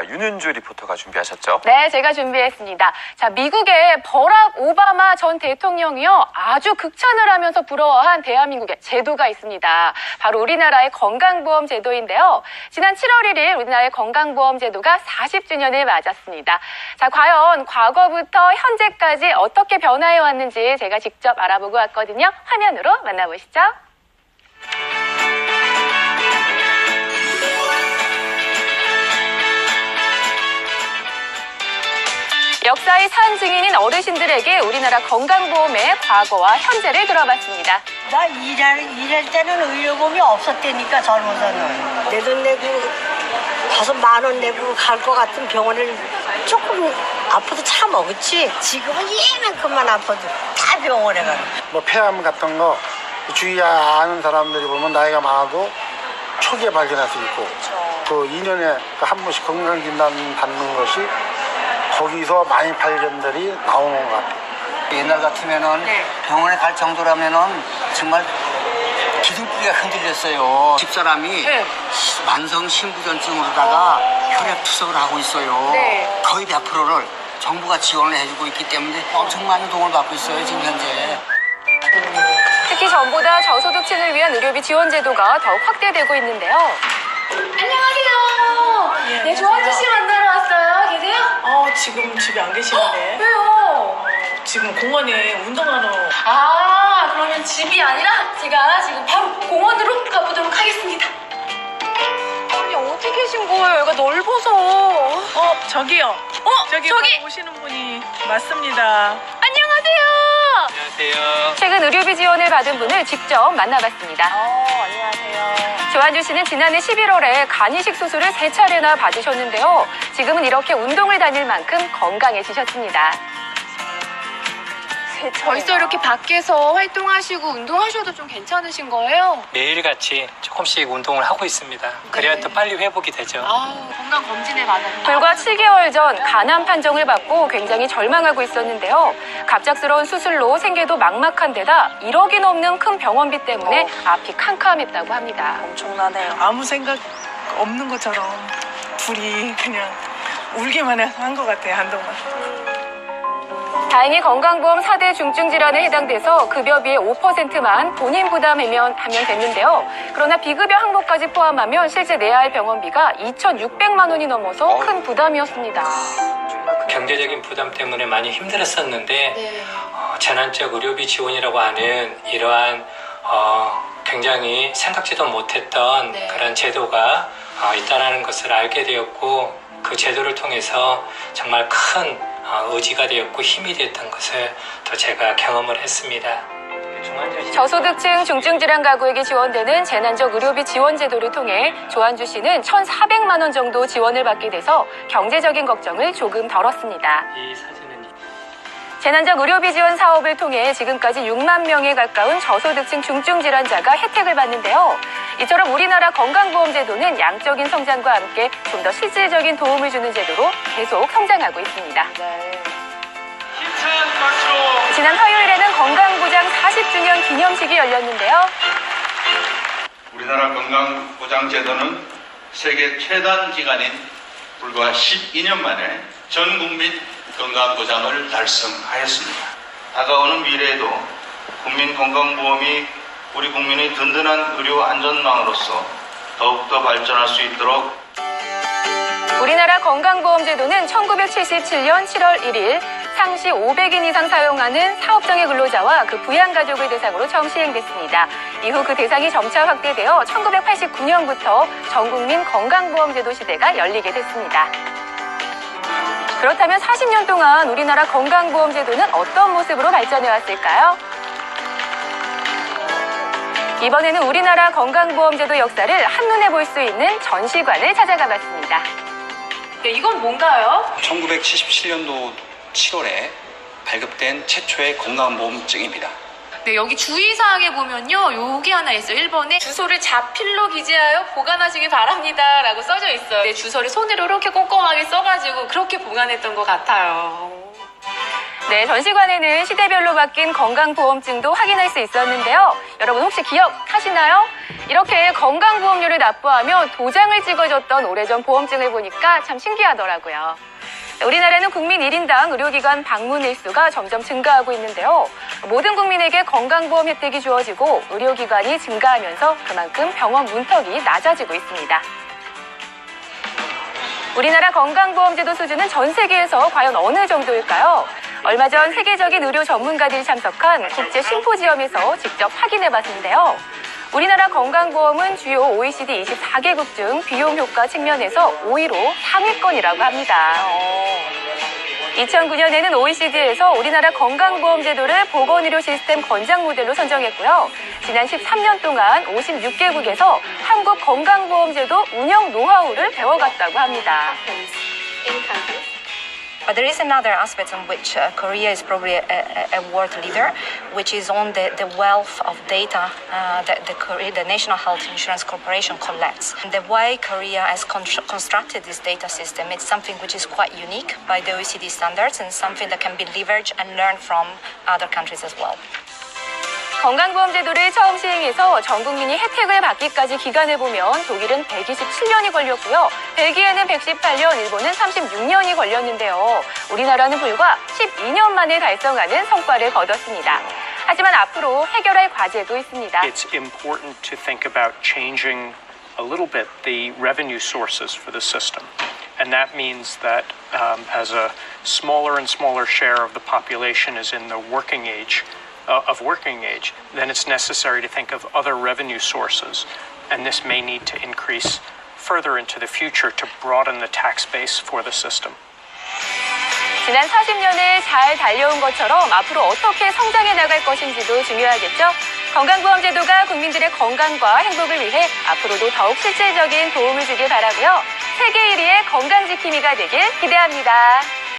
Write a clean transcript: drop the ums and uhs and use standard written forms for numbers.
윤은주 리포터가 준비하셨죠? 네, 제가 준비했습니다. 자, 미국의 버락 오바마 전 대통령이요, 아주 극찬을 하면서 부러워한 대한민국의 제도가 있습니다. 바로 우리나라의 건강보험 제도인데요. 지난 7월 1일 우리나라의 건강보험 제도가 40주년을 맞았습니다. 자, 과연 과거부터 현재까지 어떻게 변화해 왔는지 제가 직접 알아보고 왔거든요. 화면으로 만나보시죠. 역사의 산 증인인 어르신들에게 우리나라 건강보험의 과거와 현재를 들어봤습니다. 나 일할 때는 의료보험이 없었다니까, 젊어서는. 내 돈 내고 5만 원 내고 갈 것 같은 병원을 조금 아파도 차 먹었지. 지금은 이만큼만 아파도 다 병원에 가는. 뭐 폐암 같은 거 주위에 아는 사람들이 보면 나이가 많아도 초기에 발견할 수 있고, 또 2년에 한 번씩 건강진단 받는 것이 거기서 많이 발견들이 나오는 것 같아요. 옛날 같으면은 병원에 갈 정도라면은 정말 기둥뿌리가 흔들렸어요. 집사람이 만성 신부전증으로다가 혈액 투석을 하고 있어요. 거의 100%를 정부가 지원을 해주고 있기 때문에 엄청 많은 도움을 받고 있어요, 지금 현재. 특히 전보다 저소득층을 위한 의료비 지원 제도가 더욱 확대되고 있는데요. 안녕하세요. 네, 조한주 씨 만나러 왔어요. 계세요? 지금 집에 안 계시는데. 왜요? 지금 공원에 운동하러. 아, 그러면 집이 아니라 제가 지금 바로 공원으로 가보도록 하겠습니다. 아니, 어디 계신 거예요? 여기가 넓어서. 저기요. 저기 오시는 분이 맞습니다. 안녕하세요. 안녕하세요. 최근 의료비 지원을 받은 분을 직접 만나봤습니다. 안녕하세요. 조한주 씨는 지난해 11월에 간이식 수술을 3차례나 받으셨는데요. 지금은 이렇게 운동을 다닐 만큼 건강해지셨습니다. 벌써 이렇게 밖에서 활동하시고 운동하셔도 좀 괜찮으신 거예요? 매일같이 조금씩 운동을 하고 있습니다. 그래야 또 빨리 회복이 되죠. 건강검진을 받았는데 불과 7개월 전 간암 판정을 받고 굉장히 절망하고 있었는데요. 갑작스러운 수술로 생계도 막막한 데다 1억이 넘는 큰 병원비 때문에 앞이 캄캄했다고 합니다. 엄청나네요. 아무 생각 없는 것처럼 둘이 그냥 울기만 한 것 같아요, 한동안. 다행히 건강보험 4대 중증질환에 해당돼서 급여비의 5%만 본인 부담하면 됐는데요. 그러나 비급여 항목까지 포함하면 실제 내야 할 병원비가 2,600만 원이 넘어서 큰 부담이었습니다. 경제적인 부담 때문에 많이 힘들었었는데 재난적 의료비 지원이라고 하는 이러한 굉장히 생각지도 못했던 그런 제도가 있다는 것을 알게 되었고, 그 제도를 통해서 정말 큰 의지가 되었고 힘이 됐던 것을 또 제가 경험을 했습니다. 저소득층 중증질환 가구에게 지원되는 재난적 의료비 지원 제도를 통해 조한주 씨는 1,400만 원 정도 지원을 받게 돼서 경제적인 걱정을 조금 덜었습니다. 이 사진은 재난적 의료비 지원 사업을 통해 지금까지 6만 명에 가까운 저소득층 중증질환자가 혜택을 받는데요. 이처럼 우리나라 건강보험제도는 양적인 성장과 함께 좀 더 실질적인 도움을 주는 제도로 계속 성장하고 있습니다. 지난 화요일에는 건강보장 40주년 기념식이 열렸는데요. 우리나라 건강보장제도는 세계 최단 기간인 불과 12년 만에 전 국민 건강보장을 달성하였습니다. 다가오는 미래에도 국민건강보험이 우리 국민의 든든한 의료 안전망으로서 더욱더 발전할 수 있도록. 우리나라 건강보험제도는 1977년 7월 1일 상시 500인 이상 사용하는 사업장의 근로자와 그 부양가족을 대상으로 처음 시행됐습니다. 이후 그 대상이 점차 확대되어 1989년부터 전국민 건강보험제도 시대가 열리게 됐습니다. 그렇다면 40년 동안 우리나라 건강보험제도는 어떤 모습으로 발전해왔을까요? 이번에는 우리나라 건강보험제도 역사를 한눈에 볼 수 있는 전시관을 찾아가 봤습니다. 네, 이건 뭔가요? 1977년도 7월에 발급된 최초의 건강보험증입니다. 네, 여기 주의사항에 보면요, 요게 하나 있어요. 1번에 주소를 자필로 기재하여 보관하시기 바랍니다 라고 써져 있어요. 네, 주소를 손으로 이렇게 꼼꼼하게 써가지고 그렇게 보관했던 것 같아요. 네, 전시관에는 시대별로 바뀐 건강보험증도 확인할 수 있었는데요. 여러분 혹시 기억하시나요? 이렇게 건강보험료를 납부하며 도장을 찍어줬던 오래전 보험증을 보니까 참 신기하더라고요. 우리나라는 국민 1인당 의료기관 방문 일수가 점점 증가하고 있는데요. 모든 국민에게 건강보험 혜택이 주어지고 의료기관이 증가하면서 그만큼 병원 문턱이 낮아지고 있습니다. 우리나라 건강보험제도 수준은 전 세계에서 과연 어느 정도일까요? 얼마 전 세계적인 의료 전문가들이 참석한 국제 심포지엄에서 직접 확인해봤는데요. 우리나라 건강보험은 주요 OECD 24개국 중 비용 효과 측면에서 5위로 상위권이라고 합니다. 2009년에는 OECD에서 우리나라 건강보험 제도를 보건의료 시스템 권장 모델로 선정했고요. 지난 13년 동안 56개국에서 한국 건강보험 제도 운영 노하우를 배워갔다고 합니다. But there is another aspect on which Korea is probably a world leader, which is on the wealth of data that the National Health Insurance Corporation collects. And the way Korea has constructed this data system, it's something which is quite unique by the OECD standards and something that can be leveraged and learned from other countries as well. 건강보험 제도를 처음 시행해서 전 국민이 혜택을 받기까지 기간을 보면 독일은 127년이 걸렸고요. 벨기에는 118년, 일본은 36년이 걸렸는데요. 우리나라는 불과 12년 만에 달성하는 성과를 거뒀습니다. 하지만 앞으로 해결할 과제도 있습니다. It's important to think about changing a little bit the revenue sources for the system. And that means that as a smaller and smaller share of the population is in the working age, then it's necessary to think of other revenue sources. And this may need to increase further into the future to broaden the tax base for the system. 지난 40년을 잘 달려온 것처럼 앞으로 어떻게 성장해 나갈 것인지도 중요하겠죠. 건강보험 제도가 국민들의 건강과 행복을 위해 앞으로도 더욱 실질적인 도움을 주길 바라고요. 세계 1위의 건강지킴이가 되길 기대합니다.